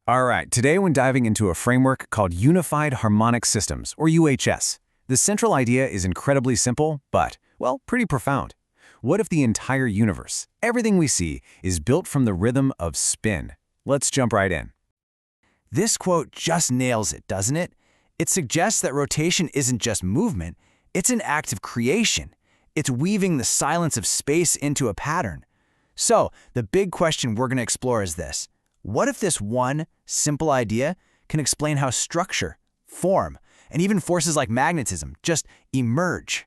All right, today when diving into a framework called Unified Harmonic Systems, or UHS, the central idea is incredibly simple, but, well, pretty profound. What if the entire universe, everything we see, is built from the rhythm of spin? Let's jump right in. This quote just nails it, doesn't it? It suggests that rotation isn't just movement, it's an act of creation. It's weaving the silence of space into a pattern. So, the big question we're going to explore is this. What if this one simple idea can explain how structure, form, and even forces like magnetism just emerge?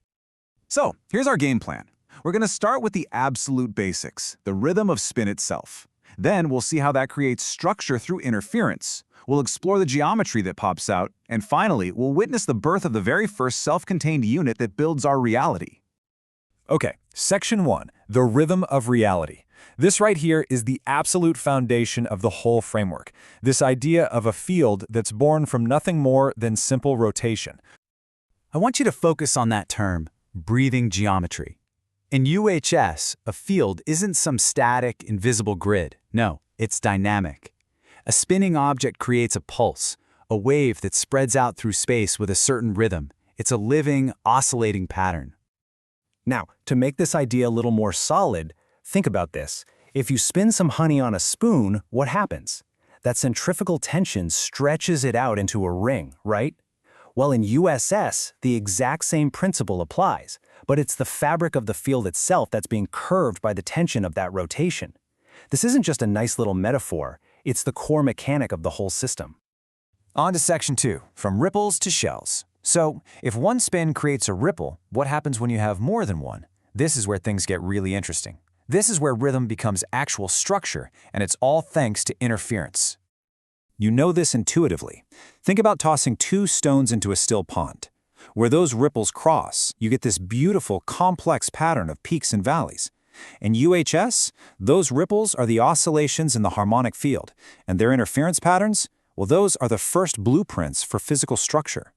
So, here's our game plan. We're going to start with the absolute basics, the rhythm of spin itself. Then we'll see how that creates structure through interference. We'll explore the geometry that pops out, and finally, we'll witness the birth of the very first self-contained unit that builds our reality. Okay, Section 1, the rhythm of reality. This right here is the absolute foundation of the whole framework, this idea of a field that's born from nothing more than simple rotation. I want you to focus on that term, breathing geometry. In UHS, a field isn't some static, invisible grid. No, it's dynamic. A spinning object creates a pulse, a wave that spreads out through space with a certain rhythm. It's a living, oscillating pattern. Now, to make this idea a little more solid, think about this. If you spin some honey on a spoon, what happens? That centrifugal tension stretches it out into a ring, right? Well, in USS, the exact same principle applies, but it's the fabric of the field itself that's being curved by the tension of that rotation. This isn't just a nice little metaphor, it's the core mechanic of the whole system. On to Section 2, from ripples to shells. So, if one spin creates a ripple, what happens when you have more than one? This is where things get really interesting. This is where rhythm becomes actual structure, and it's all thanks to interference. You know this intuitively. Think about tossing two stones into a still pond. Where those ripples cross, you get this beautiful, complex pattern of peaks and valleys. In UHS, those ripples are the oscillations in the harmonic field, and their interference patterns, well, those are the first blueprints for physical structure.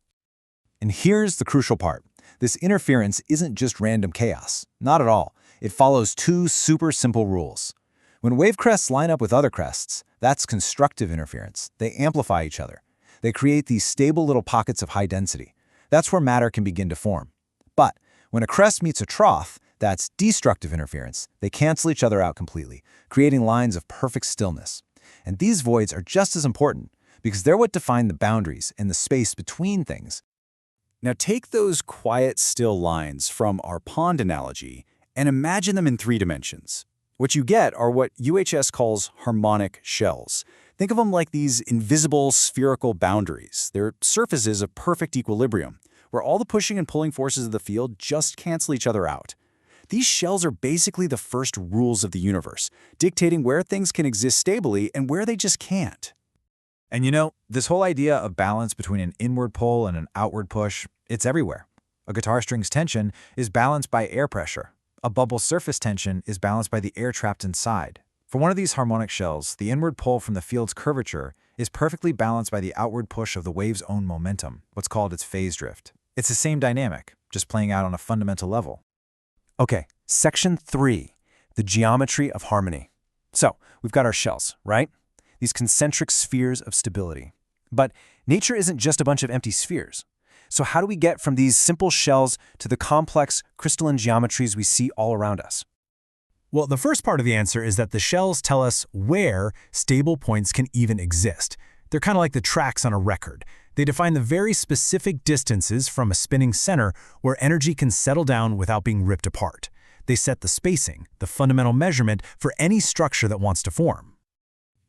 And here's the crucial part. This interference isn't just random chaos. Not at all. It follows two super simple rules. When wave crests line up with other crests, that's constructive interference. They amplify each other. They create these stable little pockets of high density. That's where matter can begin to form. But when a crest meets a trough, that's destructive interference. They cancel each other out completely, creating lines of perfect stillness. And these voids are just as important because they're what define the boundaries and the space between things. Now take those quiet, still lines from our pond analogy and imagine them in 3 dimensions. What you get are what UHS calls harmonic shells. Think of them like these invisible spherical boundaries. They're surfaces of perfect equilibrium, where all the pushing and pulling forces of the field just cancel each other out. These shells are basically the first rules of the universe, dictating where things can exist stably and where they just can't. And you know, this whole idea of balance between an inward pull and an outward push, it's everywhere. A guitar string's tension is balanced by air pressure. A bubble's surface tension is balanced by the air trapped inside. For one of these harmonic shells, the inward pull from the field's curvature is perfectly balanced by the outward push of the wave's own momentum, what's called its phase drift. It's the same dynamic, just playing out on a fundamental level. Okay, Section 3, the geometry of harmony. So, we've got our shells, right? These concentric spheres of stability. But nature isn't just a bunch of empty spheres. So how do we get from these simple shells to the complex crystalline geometries we see all around us? Well, the first part of the answer is that the shells tell us where stable points can even exist. They're kind of like the tracks on a record. They define the very specific distances from a spinning center where energy can settle down without being ripped apart. They set the spacing, the fundamental measurement for any structure that wants to form.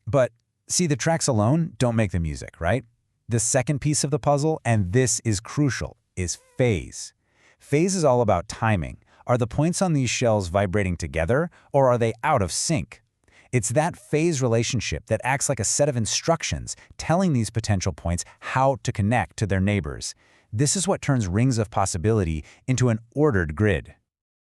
But see, the tracks alone don't make the music, right? The second piece of the puzzle, and this is crucial, is phase. Phase is all about timing. Are the points on these shells vibrating together, or are they out of sync? It's that phase relationship that acts like a set of instructions telling these potential points how to connect to their neighbors. This is what turns rings of possibility into an ordered grid.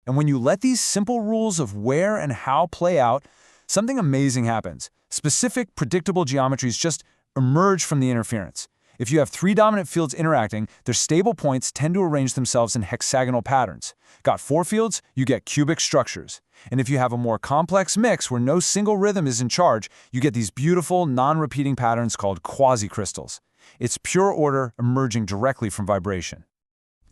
And when you let these simple rules of where and how play out, something amazing happens. Specific, predictable geometries just emerge from the interference. If you have three dominant fields interacting, their stable points tend to arrange themselves in hexagonal patterns. Got four fields, you get cubic structures. And if you have a more complex mix where no single rhythm is in charge, you get these beautiful, non-repeating patterns called quasi-crystals. It's pure order emerging directly from vibration.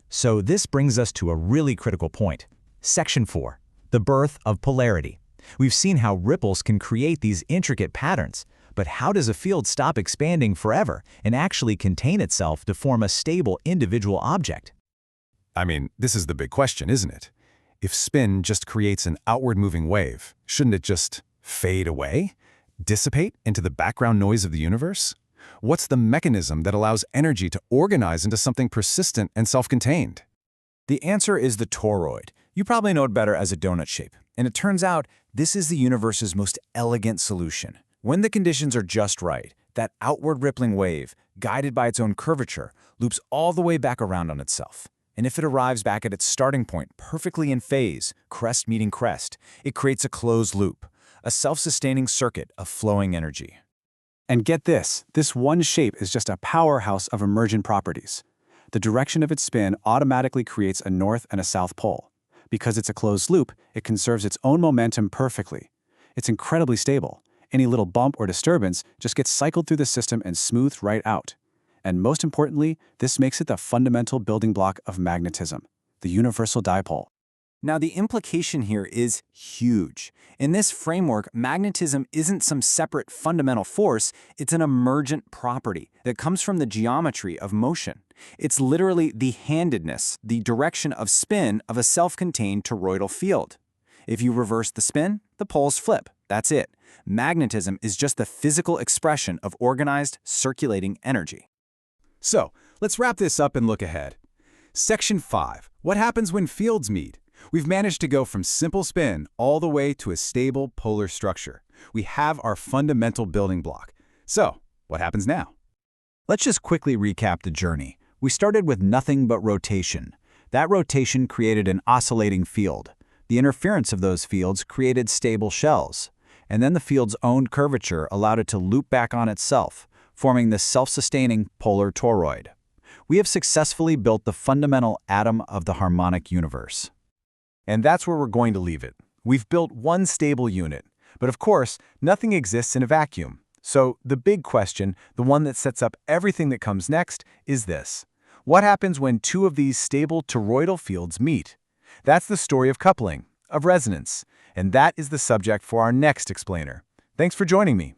So this brings us to a really critical point. Section 4. The birth of polarity. We've seen how ripples can create these intricate patterns, but how does a field stop expanding forever and actually contain itself to form a stable individual object? I mean, this is the big question, isn't it? If spin just creates an outward-moving wave, shouldn't it just fade away? Dissipate into the background noise of the universe? What's the mechanism that allows energy to organize into something persistent and self-contained? The answer is the toroid. You probably know it better as a donut shape. And it turns out this is the universe's most elegant solution. When the conditions are just right, that outward rippling wave, guided by its own curvature, loops all the way back around on itself. And if it arrives back at its starting point perfectly in phase, crest meeting crest, it creates a closed loop, a self-sustaining circuit of flowing energy. And get this one shape is just a powerhouse of emergent properties. The direction of its spin automatically creates a north and a south pole. Because it's a closed loop, it conserves its own momentum perfectly. It's incredibly stable. Any little bump or disturbance just gets cycled through the system and smoothed right out. And most importantly, this makes it the fundamental building block of magnetism, the universal dipole. Now, the implication here is huge. In this framework, magnetism isn't some separate fundamental force, it's an emergent property that comes from the geometry of motion. It's literally the handedness, the direction of spin of a self-contained toroidal field. If you reverse the spin, the poles flip. That's it. Magnetism is just the physical expression of organized, circulating energy. So, let's wrap this up and look ahead. Section 5. What happens when fields meet? We've managed to go from simple spin all the way to a stable polar structure. We have our fundamental building block. So, what happens now? Let's just quickly recap the journey. We started with nothing but rotation. That rotation created an oscillating field. The interference of those fields created stable shells. And then the field's own curvature allowed it to loop back on itself, forming the self-sustaining polar toroid. We have successfully built the fundamental atom of the harmonic universe. And that's where we're going to leave it. We've built one stable unit. But of course, nothing exists in a vacuum. So the big question, the one that sets up everything that comes next, is this. What happens when two of these stable toroidal fields meet? That's the story of coupling, of resonance. And that is the subject for our next explainer. Thanks for joining me.